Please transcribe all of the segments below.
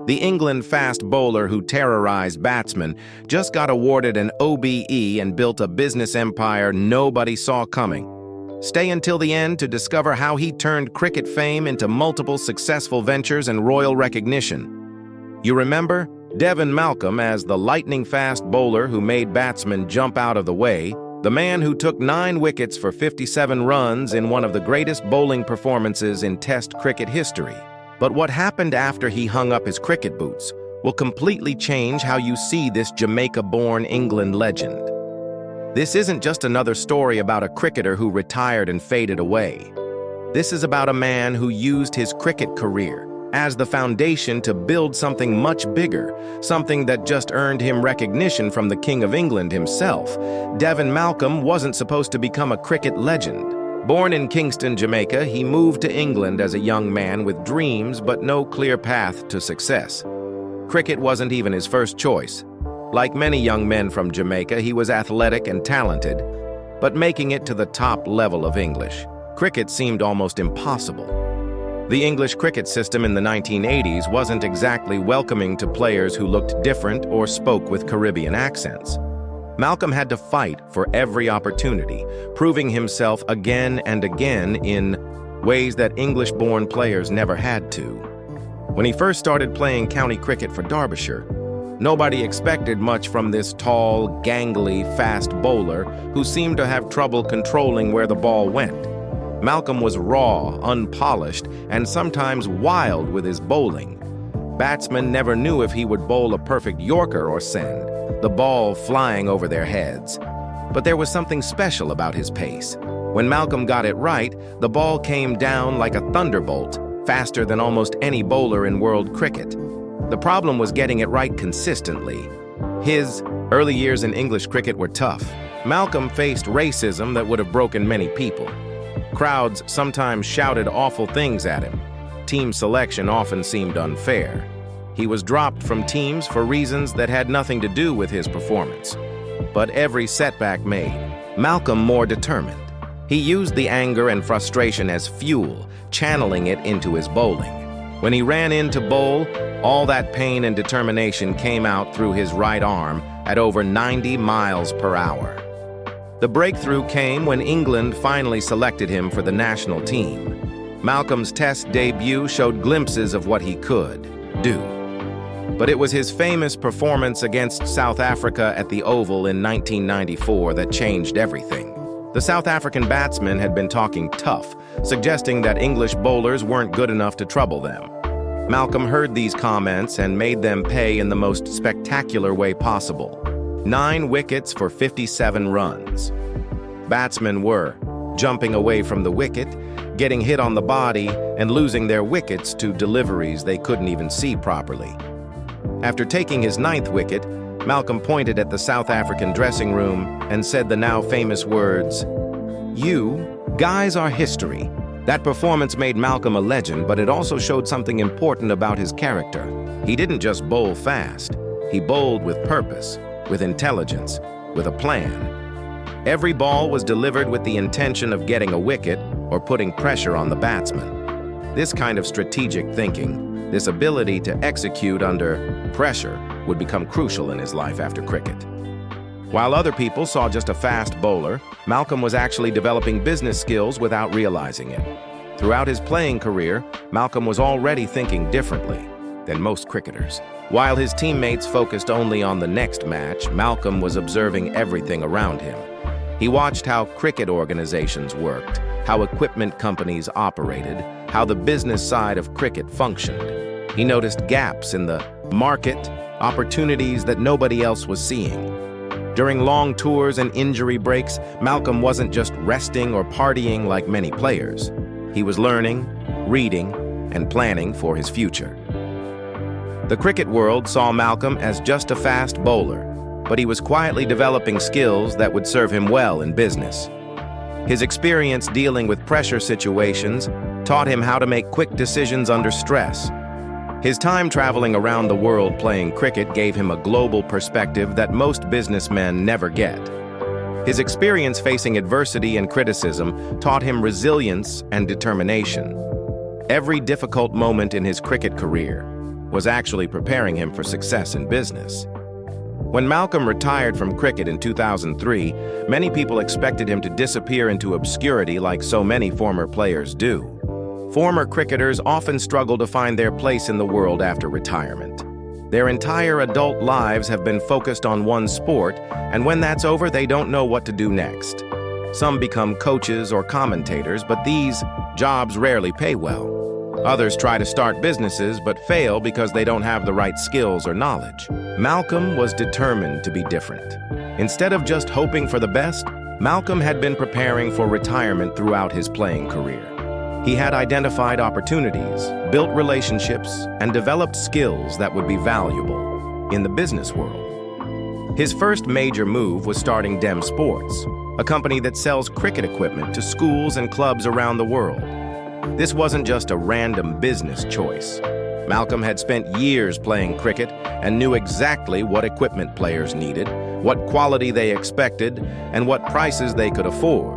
The England fast bowler who terrorized batsmen just got awarded an OBE and built a business empire nobody saw coming. Stay until the end to discover how he turned cricket fame into multiple successful ventures and royal recognition. You remember Devon Malcolm as the lightning-fast bowler who made batsmen jump out of the way, the man who took 9 wickets for 57 runs in one of the greatest bowling performances in Test cricket history. But what happened after he hung up his cricket boots will completely change how you see this Jamaica-born England legend. This isn't just another story about a cricketer who retired and faded away. This is about a man who used his cricket career as the foundation to build something much bigger, something that just earned him recognition from the King of England himself. Devon Malcolm wasn't supposed to become a cricket legend. Born in Kingston, Jamaica, he moved to England as a young man with dreams but no clear path to success. Cricket wasn't even his first choice. Like many young men from Jamaica, he was athletic and talented, but making it to the top level of English cricket seemed almost impossible. The English cricket system in the 1980s wasn't exactly welcoming to players who looked different or spoke with Caribbean accents. Malcolm had to fight for every opportunity, proving himself again and again in ways that English-born players never had to. When he first started playing county cricket for Derbyshire, nobody expected much from this tall, gangly, fast bowler who seemed to have trouble controlling where the ball went. Malcolm was raw, unpolished, and sometimes wild with his bowling. Batsmen never knew if he would bowl a perfect Yorker or send, the ball flying over their heads. But there was something special about his pace. When Malcolm got it right, the ball came down like a thunderbolt, faster than almost any bowler in world cricket. The problem was getting it right consistently. His early years in English cricket were tough. Malcolm faced racism that would have broken many people. Crowds sometimes shouted awful things at him. Team selection often seemed unfair. He was dropped from teams for reasons that had nothing to do with his performance. But every setback made Malcolm more determined. He used the anger and frustration as fuel, channeling it into his bowling. When he ran in to bowl, all that pain and determination came out through his right arm at over 90 miles per hour. The breakthrough came when England finally selected him for the national team. Malcolm's Test debut showed glimpses of what he could do. But it was his famous performance against South Africa at the Oval in 1994 that changed everything. The South African batsmen had been talking tough, suggesting that English bowlers weren't good enough to trouble them. Malcolm heard these comments and made them pay in the most spectacular way possible. 9 wickets for 57 runs. Batsmen were jumping away from the wicket, getting hit on the body, and losing their wickets to deliveries they couldn't even see properly. After taking his 9th wicket, Malcolm pointed at the South African dressing room and said the now famous words, "You guys are history." That performance made Malcolm a legend, but it also showed something important about his character. He didn't just bowl fast. He bowled with purpose, with intelligence, with a plan. Every ball was delivered with the intention of getting a wicket or putting pressure on the batsman. This kind of strategic thinking, this ability to execute under pressure, would become crucial in his life after cricket. While other people saw just a fast bowler, Malcolm was actually developing business skills without realizing it. Throughout his playing career, Malcolm was already thinking differently than most cricketers. While his teammates focused only on the next match, Malcolm was observing everything around him. He watched how cricket organizations worked, how equipment companies operated, how the business side of cricket functioned. He noticed gaps in the market, opportunities that nobody else was seeing. During long tours and injury breaks, Malcolm wasn't just resting or partying like many players. He was learning, reading, and planning for his future. The cricket world saw Malcolm as just a fast bowler, but he was quietly developing skills that would serve him well in business. His experience dealing with pressure situations taught him how to make quick decisions under stress. His time traveling around the world playing cricket gave him a global perspective that most businessmen never get. His experience facing adversity and criticism taught him resilience and determination. Every difficult moment in his cricket career, was actually preparing him for success in business. When Malcolm retired from cricket in 2003, many people expected him to disappear into obscurity like so many former players do. Former cricketers often struggle to find their place in the world after retirement. Their entire adult lives have been focused on one sport, and when that's over, they don't know what to do next. Some become coaches or commentators, but these jobs rarely pay well. Others try to start businesses but fail because they don't have the right skills or knowledge. Malcolm was determined to be different. Instead of just hoping for the best, Malcolm had been preparing for retirement throughout his playing career. He had identified opportunities, built relationships, and developed skills that would be valuable in the business world. His first major move was starting Dem Sports, a company that sells cricket equipment to schools and clubs around the world. This wasn't just a random business choice. Malcolm had spent years playing cricket and knew exactly what equipment players needed, what quality they expected, and what prices they could afford.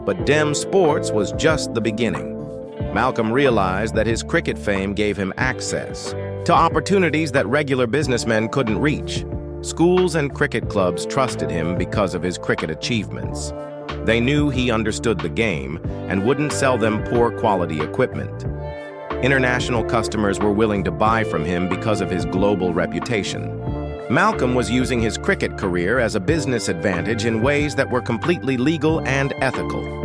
But Dem Sports was just the beginning. Malcolm realized that his cricket fame gave him access to opportunities that regular businessmen couldn't reach. Schools and cricket clubs trusted him because of his cricket achievements. They knew he understood the game and wouldn't sell them poor quality equipment. International customers were willing to buy from him because of his global reputation. Malcolm was using his cricket career as a business advantage in ways that were completely legal and ethical.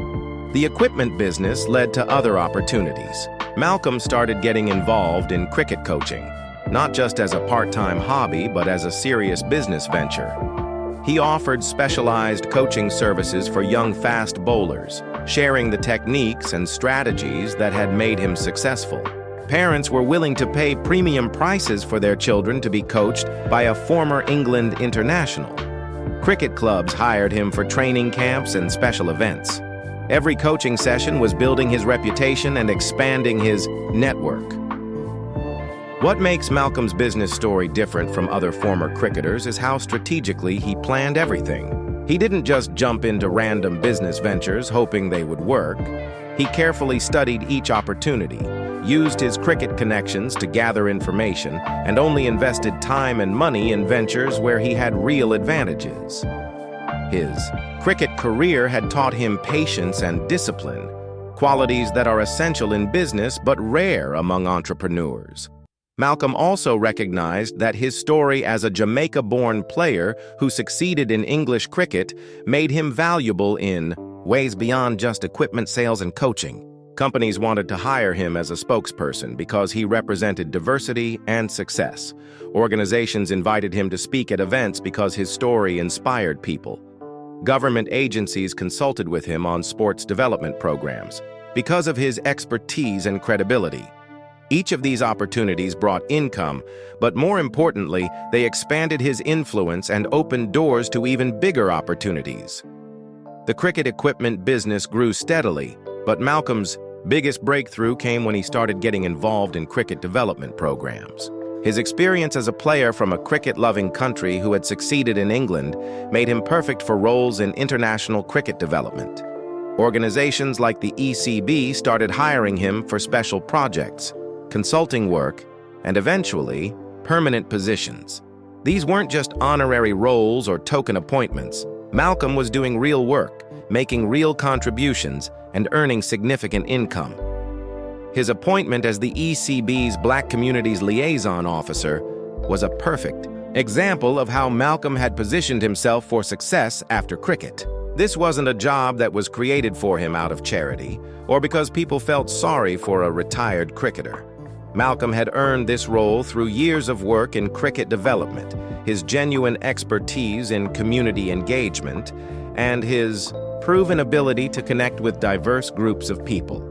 The equipment business led to other opportunities. Malcolm started getting involved in cricket coaching, not just as a part-time hobby, but as a serious business venture. He offered specialized coaching services for young fast bowlers, sharing the techniques and strategies that had made him successful. Parents were willing to pay premium prices for their children to be coached by a former England international. Cricket clubs hired him for training camps and special events. Every coaching session was building his reputation and expanding his network. What makes Malcolm's business story different from other former cricketers is how strategically he planned everything. He didn't just jump into random business ventures hoping they would work. He carefully studied each opportunity, used his cricket connections to gather information, and only invested time and money in ventures where he had real advantages. His cricket career had taught him patience and discipline, qualities that are essential in business but rare among entrepreneurs. Malcolm also recognized that his story as a Jamaica-born player who succeeded in English cricket made him valuable in ways beyond just equipment sales and coaching. Companies wanted to hire him as a spokesperson because he represented diversity and success. Organizations invited him to speak at events because his story inspired people. Government agencies consulted with him on sports development programs because of his expertise and credibility. Each of these opportunities brought income, but more importantly, they expanded his influence and opened doors to even bigger opportunities. The cricket equipment business grew steadily, but Malcolm's biggest breakthrough came when he started getting involved in cricket development programs. His experience as a player from a cricket-loving country who had succeeded in England made him perfect for roles in international cricket development. Organizations like the ECB started hiring him for special projects, consulting work, and eventually, permanent positions. These weren't just honorary roles or token appointments. Malcolm was doing real work, making real contributions, and earning significant income. His appointment as the ECB's Black Communities Liaison Officer was a perfect example of how Malcolm had positioned himself for success after cricket. This wasn't a job that was created for him out of charity, or because people felt sorry for a retired cricketer. Malcolm had earned this role through years of work in cricket development, his genuine expertise in community engagement, and his proven ability to connect with diverse groups of people.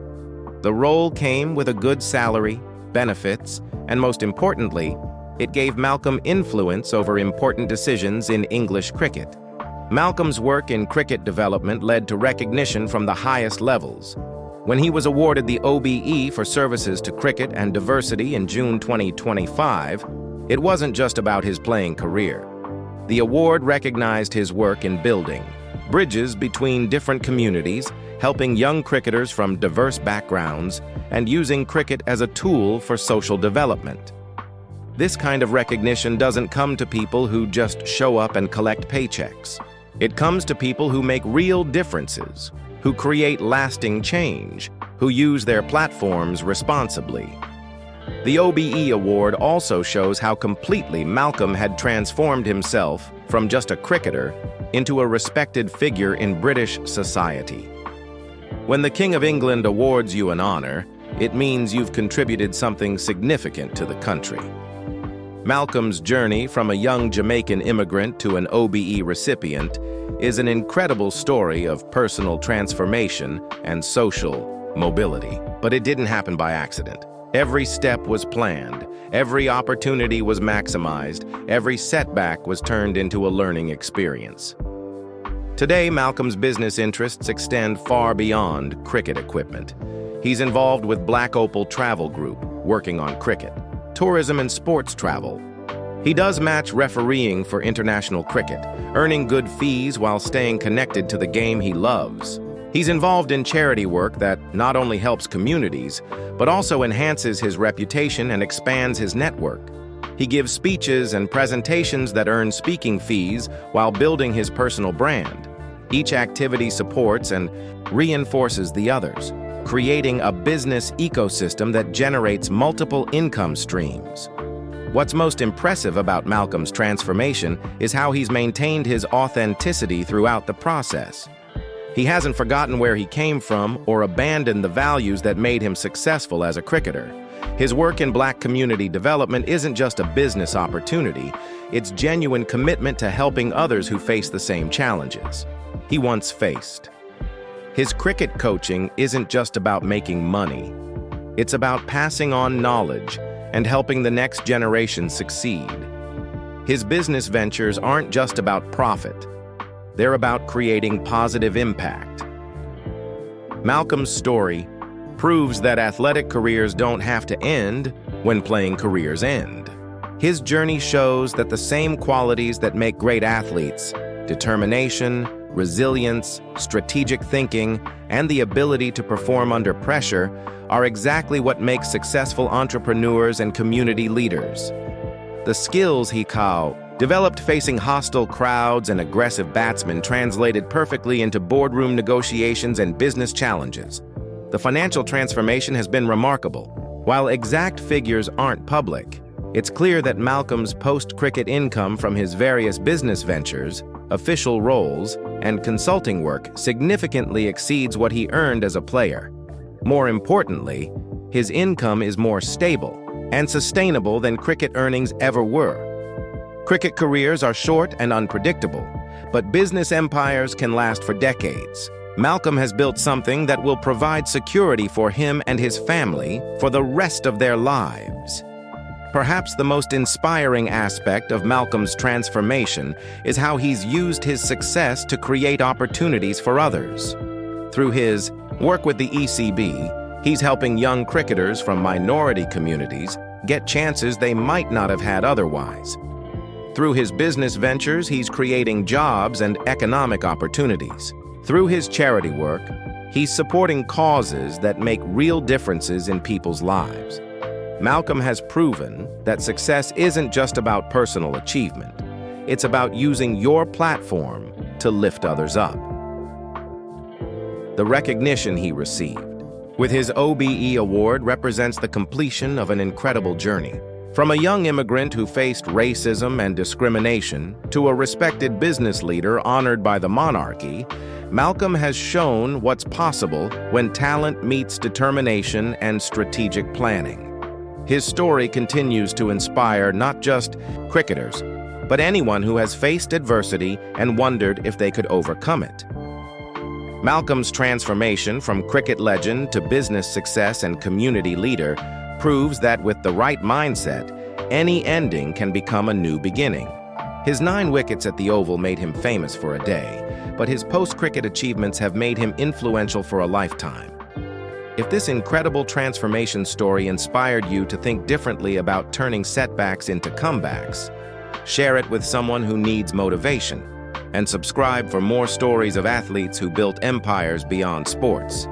The role came with a good salary, benefits, and most importantly, it gave Malcolm influence over important decisions in English cricket. Malcolm's work in cricket development led to recognition from the highest levels. When he was awarded the OBE for services to cricket and diversity in June 2025, it wasn't just about his playing career. The award recognized his work in building bridges between different communities, helping young cricketers from diverse backgrounds, and using cricket as a tool for social development. This kind of recognition doesn't come to people who just show up and collect paychecks. It comes to people who make real differences, who create lasting change, who use their platforms responsibly. The OBE award also shows how completely Malcolm had transformed himself from just a cricketer into a respected figure in British society. When the King of England awards you an honor, it means you've contributed something significant to the country. Malcolm's journey from a young Jamaican immigrant to an OBE recipient is an incredible story of personal transformation and social mobility. But it didn't happen by accident. Every step was planned, every opportunity was maximized, every setback was turned into a learning experience. Today, Malcolm's business interests extend far beyond cricket equipment. He's involved with Black Opal Travel Group, working on cricket, tourism and sports travel. He does match refereeing for international cricket, earning good fees while staying connected to the game he loves. He's involved in charity work that not only helps communities, but also enhances his reputation and expands his network. He gives speeches and presentations that earn speaking fees while building his personal brand. Each activity supports and reinforces the others, creating a business ecosystem that generates multiple income streams. What's most impressive about Malcolm's transformation is how he's maintained his authenticity throughout the process. He hasn't forgotten where he came from or abandoned the values that made him successful as a cricketer. His work in Black community development isn't just a business opportunity, it's genuine commitment to helping others who face the same challenges he once faced. His cricket coaching isn't just about making money. It's about passing on knowledge and helping the next generation succeed. His business ventures aren't just about profit. They're about creating positive impact. Malcolm's story proves that athletic careers don't have to end when playing careers end. His journey shows that the same qualities that make great athletes, determination, resilience, strategic thinking, and the ability to perform under pressure, are exactly what makes successful entrepreneurs and community leaders. The skills he developed facing hostile crowds and aggressive batsmen translated perfectly into boardroom negotiations and business challenges. The financial transformation has been remarkable. While exact figures aren't public, it's clear that Malcolm's post-cricket income from his various business ventures, official roles, and consulting work significantly exceeds what he earned as a player. More importantly, his income is more stable and sustainable than cricket earnings ever were. Cricket careers are short and unpredictable, but business empires can last for decades. Malcolm has built something that will provide security for him and his family for the rest of their lives. Perhaps the most inspiring aspect of Malcolm's transformation is how he's used his success to create opportunities for others. Through his work with the ECB, he's helping young cricketers from minority communities get chances they might not have had otherwise. Through his business ventures, he's creating jobs and economic opportunities. Through his charity work, he's supporting causes that make real differences in people's lives. Malcolm has proven that success isn't just about personal achievement. It's about using your platform to lift others up. The recognition he received with his OBE award represents the completion of an incredible journey. From a young immigrant who faced racism and discrimination to a respected business leader honored by the monarchy, Malcolm has shown what's possible when talent meets determination and strategic planning. His story continues to inspire not just cricketers, but anyone who has faced adversity and wondered if they could overcome it. Malcolm's transformation from cricket legend to business success and community leader proves that with the right mindset, any ending can become a new beginning. His 9 wickets at the Oval made him famous for a day, but his post-cricket achievements have made him influential for a lifetime. If this incredible transformation story inspired you to think differently about turning setbacks into comebacks, share it with someone who needs motivation, and subscribe for more stories of athletes who built empires beyond sports.